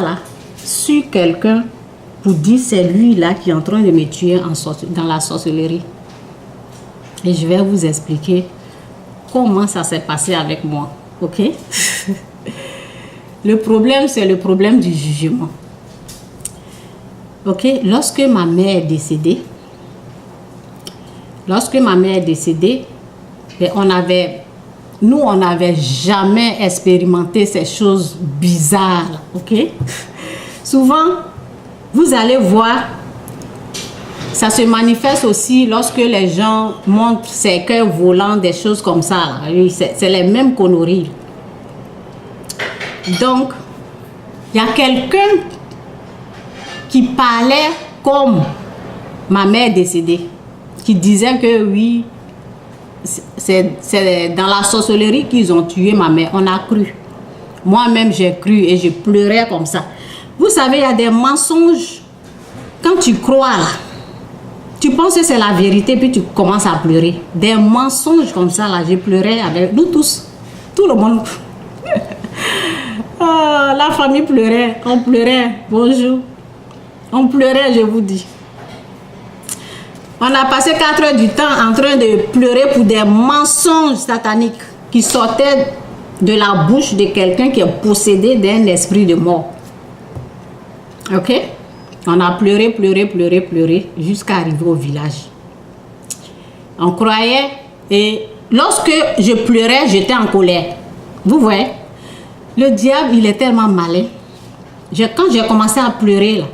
là sur quelqu'un pour dire c'est lui là qui est en train de me tuer dans la sorcellerie. Et je vais vous expliquer comment ça s'est passé avec moi. Ok? Le problème, c'est le problème du jugement. Ok? Lorsque ma mère est décédée, ben, on n'avait jamais expérimenté ces choses bizarres. Ok? Souvent, vous allez voir, ça se manifeste aussi lorsque les gens montrent ces cœurs volants, des choses comme ça. C'est les mêmes conneries. Donc, il y a quelqu'un qui parlait comme ma mère décédée, qui disait que oui, c'est dans la sorcellerie qu'ils ont tué ma mère. On a cru. Moi-même, j'ai cru et je pleurais comme ça. Vous savez, il y a des mensonges. Quand tu crois là, tu penses que c'est la vérité, puis tu commences à pleurer. Des mensonges comme ça, là, j'ai pleuré avec nous tous. Tout le monde. La famille pleurait. On pleurait. Bonjour. On pleurait, je vous dis. On a passé 4 heures du temps en train de pleurer pour des mensonges sataniques qui sortaient de la bouche de quelqu'un qui est possédé d'un esprit de mort. Ok? On a pleuré, jusqu'à arriver au village. On croyait, et lorsque je pleurais, j'étais en colère. Vous voyez? Le diable, il est tellement malin. Quand j'ai commencé à pleurer, là,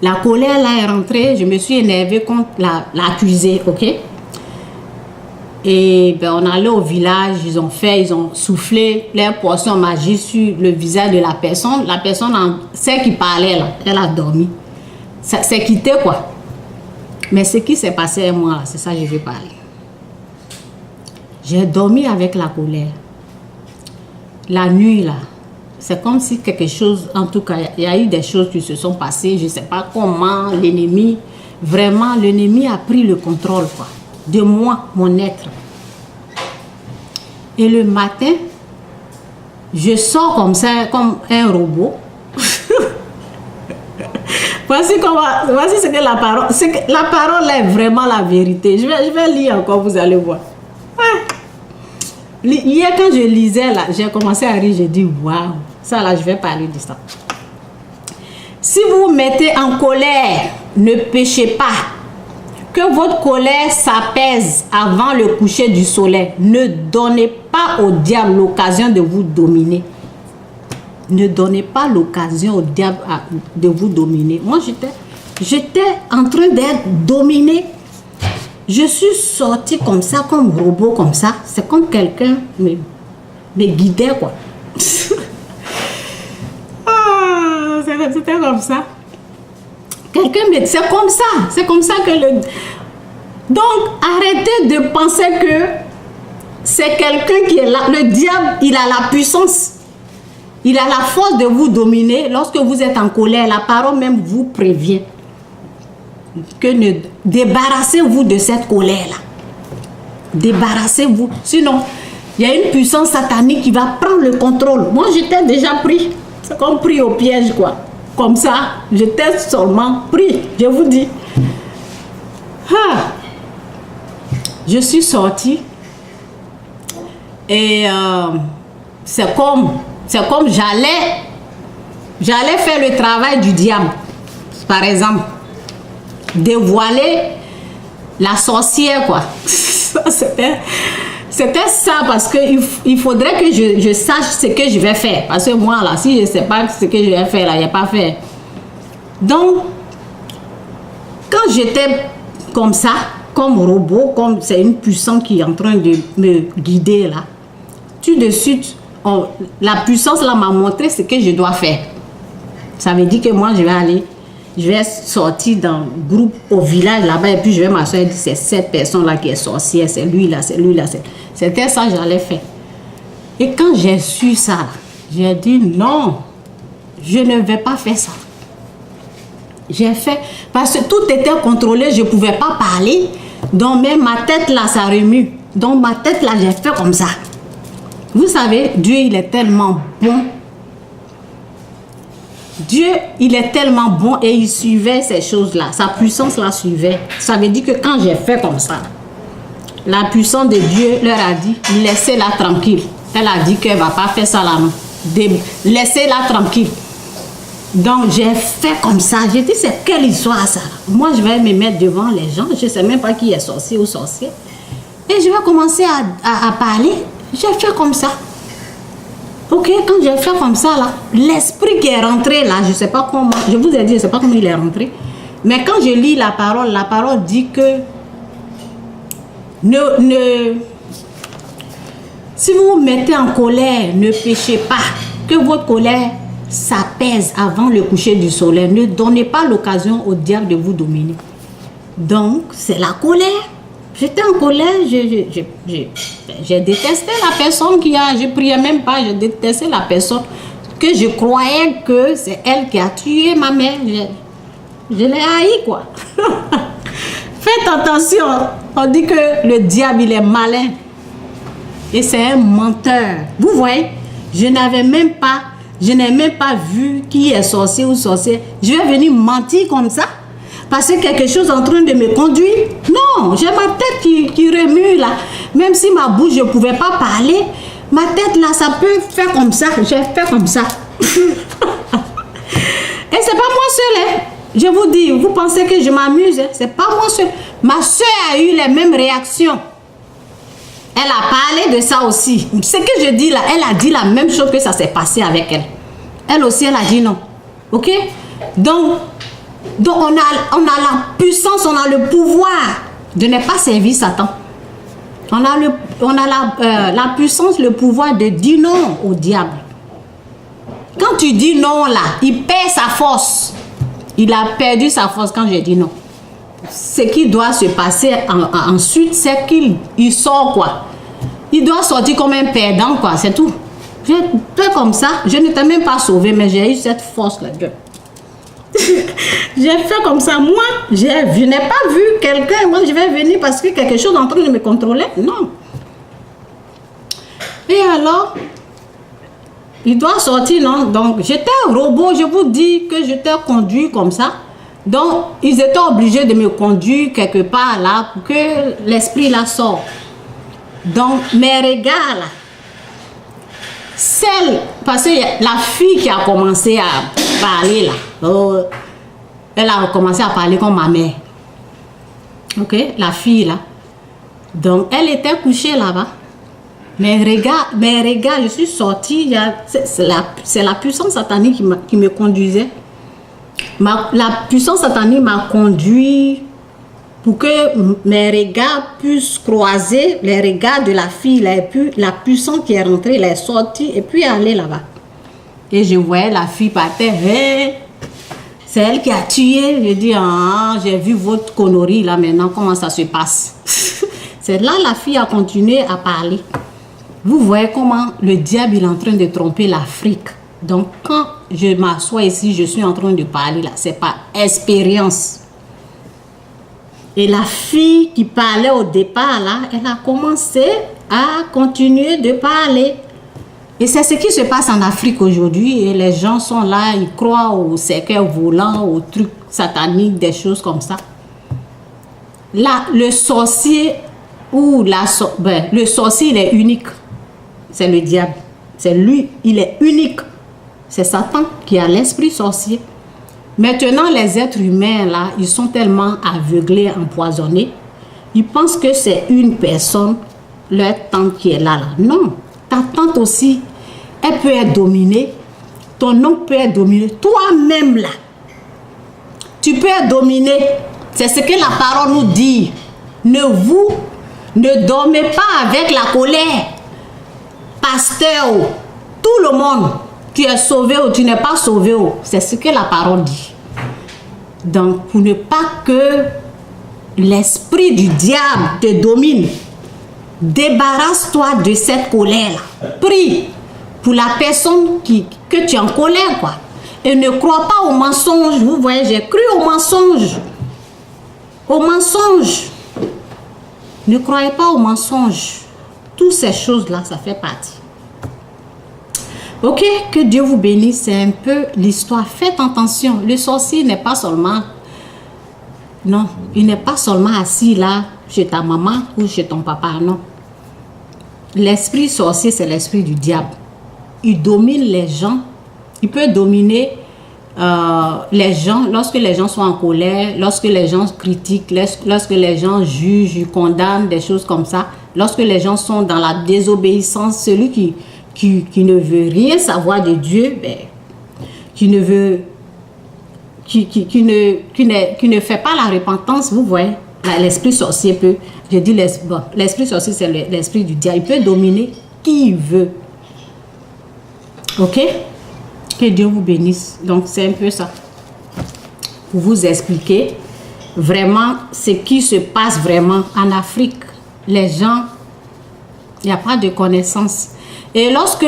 la colère là est rentrée, je me suis énervée contre l'accusé, ok? Et ben, on allait au village, ils ont soufflé leur potion magique sur le visage de la personne. La personne, celle qui parlait là, elle a dormi. Ça s'est quitté quoi. Mais ce qui s'est passé à moi, c'est ça que je vais parler. J'ai dormi avec la colère. La nuit là, c'est comme si quelque chose, en tout cas, il y a eu des choses qui se sont passées. Je ne sais pas comment l'ennemi a pris le contrôle quoi, de moi, mon être. Et le matin, je sors comme ça, comme un robot. Voici ce que la parole... La parole est vraiment la vérité. Je vais lire encore, vous allez voir. Hier, quand je lisais, là, j'ai commencé à rire. J'ai dit, waouh, ça là, je vais parler de ça. Si vous vous mettez en colère, ne péchez pas. Que votre colère s'apaise avant le coucher du soleil. Ne donnez pas au diable l'occasion de vous dominer. Ne donnez pas l'occasion au diable de vous dominer. Moi, j'étais en train d'être dominée. Je suis sortie comme ça, comme robot, comme ça. C'est comme quelqu'un me guidait, quoi. C'était comme ça. C'est comme ça que Donc, arrêtez de penser que c'est quelqu'un qui est là. Le diable, il a la puissance. Il a la force de vous dominer. Lorsque vous êtes en colère, la parole même vous prévient. Débarrassez-vous de cette colère-là. Débarrassez-vous. Sinon, il y a une puissance satanique qui va prendre le contrôle. Moi, j'étais déjà pris. C'est comme pris au piège, quoi. Comme ça, j'étais seulement pris. Je vous dis. Je suis sortie. Et c'est comme j'allais faire le travail du diable. Par exemple. Dévoiler la sorcière, quoi. C'était ça, parce qu'il faudrait que je sache ce que je vais faire. Parce que moi, là, si je ne sais pas ce que je vais faire, là, il n'y a pas à faire. Donc, quand j'étais comme ça, comme robot, comme c'est une puissance qui est en train de me guider, là, tout de suite, la puissance, là, m'a montré ce que je dois faire. Ça veut dire que moi, je vais sortir dans le groupe au village là-bas et puis je vais m'asseoir et dire c'est cette personne-là qui est sorcière, c'est lui là, c'est lui là. C'était ça que j'allais faire. Et quand j'ai su ça, j'ai dit non, je ne vais pas faire ça. J'ai fait, parce que tout était contrôlé, je ne pouvais pas parler. Donc même ma tête là, ça remue. Donc ma tête là, j'ai fait comme ça. Vous savez, Dieu il est tellement bon. Dieu, il est tellement bon et il suivait ces choses-là. Sa puissance la suivait. Ça veut dire que quand j'ai fait comme ça, la puissance de Dieu leur a dit, laissez-la tranquille. Elle a dit qu'elle ne va pas faire ça là, non. Laissez-la tranquille. Donc, j'ai fait comme ça. J'ai dit, c'est quelle histoire ça? Moi, je vais me mettre devant les gens. Je ne sais même pas qui est sorcier ou sorcier. Et je vais commencer à parler. J'ai fait comme ça. Ok, quand j'ai fait comme ça, là, l'esprit qui est rentré là, je ne sais pas comment, je vous ai dit, je ne sais pas comment il est rentré. Mais quand je lis la parole dit que si vous vous mettez en colère, ne péchez pas. Que votre colère s'apaise avant le coucher du soleil. Ne donnez pas l'occasion au diable de vous dominer. Donc, c'est la colère. J'étais en colère, j'ai détesté la personne qui a, je priais même pas, j'ai détesté la personne que je croyais que c'est elle qui a tué ma mère. Je l'ai haï, quoi. Faites attention, on dit que le diable, il est malin. Et c'est un menteur. Vous voyez, je n'ai même pas vu qui est sorcier ou sorcière. Je vais venir mentir comme ça. Parce que quelque chose est en train de me conduire. Non, j'ai ma tête qui remue là. Même si ma bouche, je ne pouvais pas parler, ma tête là, ça peut faire comme ça. J'ai fait comme ça. Et c'est pas moi seule. Hein. Je vous dis, vous pensez que je m'amuse. Hein? C'est pas moi seule. Ma soeur a eu les mêmes réactions. Elle a parlé de ça aussi. Ce que je dis là, elle a dit la même chose que ça s'est passé avec elle. Elle aussi, elle a dit non. Ok? Donc on a la puissance, on a le pouvoir de ne pas servir Satan. On a la puissance, le pouvoir de dire non au diable. Quand tu dis non là, il perd sa force. Il a perdu sa force quand j'ai dit non. Ce qui doit se passer ensuite, c'est qu'il sort quoi. Il doit sortir comme un perdant quoi, c'est tout. J'ai fait comme ça, je ne t'ai même pas sauvé, mais j'ai eu cette force là. J'ai fait comme ça. Moi, je n'ai pas vu quelqu'un. Moi, je vais venir parce que quelque chose est en train de me contrôler. Non. Et alors, il doit sortir, non? Donc, j'étais un robot. Je vous dis que j'étais conduit comme ça. Donc, ils étaient obligés de me conduire quelque part là pour que l'esprit là sorte. Donc, mes regards là, parce que la fille qui a commencé à parler là, elle a commencé à parler comme ma mère. Ok, la fille là. Donc, elle était couchée là-bas. Mes regards, je suis sortie. C'est la puissance satanique qui me conduisait. La puissance satanique m'a conduit pour que mes regards puissent croiser les regards de la fille. La puissance qui est rentrée, elle est sortie et puis aller là-bas. Et je voyais la fille par terre. Hey, c'est elle qui a tué. Je dis, ah, j'ai vu votre connerie là maintenant, comment ça se passe. C'est là la fille a continué à parler. Vous voyez comment le diable est en train de tromper l'Afrique. Donc quand je m'assois ici, je suis en train de parler là, c'est par expérience. Et la fille qui parlait au départ là, elle a commencé à continuer de parler. Et c'est ce qui se passe en Afrique aujourd'hui. Et les gens sont là, ils croient aux cercueils volants, aux trucs sataniques, des choses comme ça. Là, le sorcier le sorcier, il est unique. C'est le diable. C'est lui, il est unique. C'est Satan qui a l'esprit sorcier. Maintenant, les êtres humains, là, ils sont tellement aveuglés, empoisonnés. Ils pensent que c'est une personne, leur tante qui est là. Non, ta tante aussi, elle peut être dominée. Ton oncle peut être dominé. Toi-même, là, tu peux être dominé. C'est ce que la parole nous dit. Ne dormez pas avec la colère. Pasteur, tout le monde, tu es sauvé ou tu n'es pas sauvé. C'est ce que la parole dit. Donc, pour ne pas que l'esprit du diable te domine, débarrasse-toi de cette colère. Prie pour la personne que tu es en colère, quoi. Et ne crois pas aux mensonges. Vous voyez, j'ai cru aux mensonges. Aux mensonges. Ne croyez pas aux mensonges. Toutes ces choses-là, ça fait partie. Ok, que Dieu vous bénisse, c'est un peu l'histoire. Faites attention, le sorcier n'est pas seulement... Non, il n'est pas seulement assis là, chez ta maman ou chez ton papa, non. L'esprit sorcier, c'est l'esprit du diable. Il domine les gens. Il peut dominer les gens lorsque les gens sont en colère, lorsque les gens critiquent, lorsque les gens jugent, condamnent, des choses comme ça. Lorsque les gens sont dans la désobéissance, celui qui ne veut rien savoir de Dieu, ben, qui ne fait pas la repentance, vous voyez, l'esprit sorcier peut, je dis l'esprit sorcier, c'est l'esprit du diable, il peut dominer qui il veut. Ok? Que Dieu vous bénisse. Donc, c'est un peu ça. Pour vous expliquer vraiment ce qui se passe vraiment en Afrique. Les gens, il n'y a pas de connaissance. Et lorsque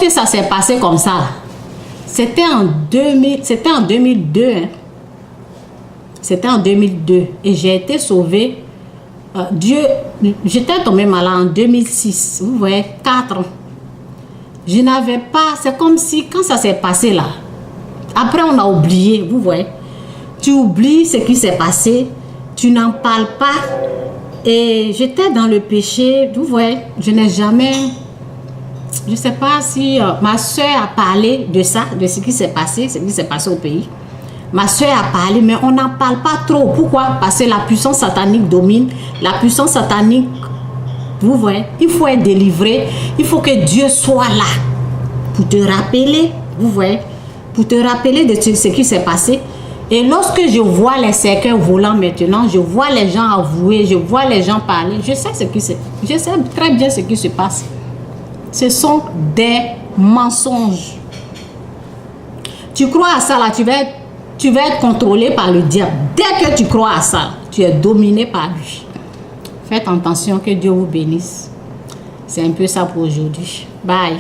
ça s'est passé comme ça, c'était en 2002. Hein. C'était en 2002. Et j'ai été sauvée. J'étais tombée malade en 2006. Vous voyez, 4 ans. Je n'avais pas... C'est comme si, quand ça s'est passé là, après on a oublié, vous voyez. Tu oublies ce qui s'est passé. Tu n'en parles pas. Et j'étais dans le péché. Vous voyez, je n'ai jamais... Je ne sais pas si ma soeur a parlé de ça, de ce qui s'est passé au pays. Ma soeur a parlé, mais on n'en parle pas trop. Pourquoi? Parce que la puissance satanique domine. La puissance satanique, vous voyez, il faut être délivré. Il faut que Dieu soit là pour te rappeler, vous voyez, pour te rappeler de ce qui s'est passé. Et lorsque je vois les cercueils volants maintenant, je vois les gens avouer, je vois les gens parler, je sais très bien ce qui se passe. Ce sont des mensonges. Tu crois à ça là, tu vas être contrôlé par le diable. Dès que tu crois à ça, tu es dominé par lui. Faites attention, que Dieu vous bénisse. C'est un peu ça pour aujourd'hui. Bye.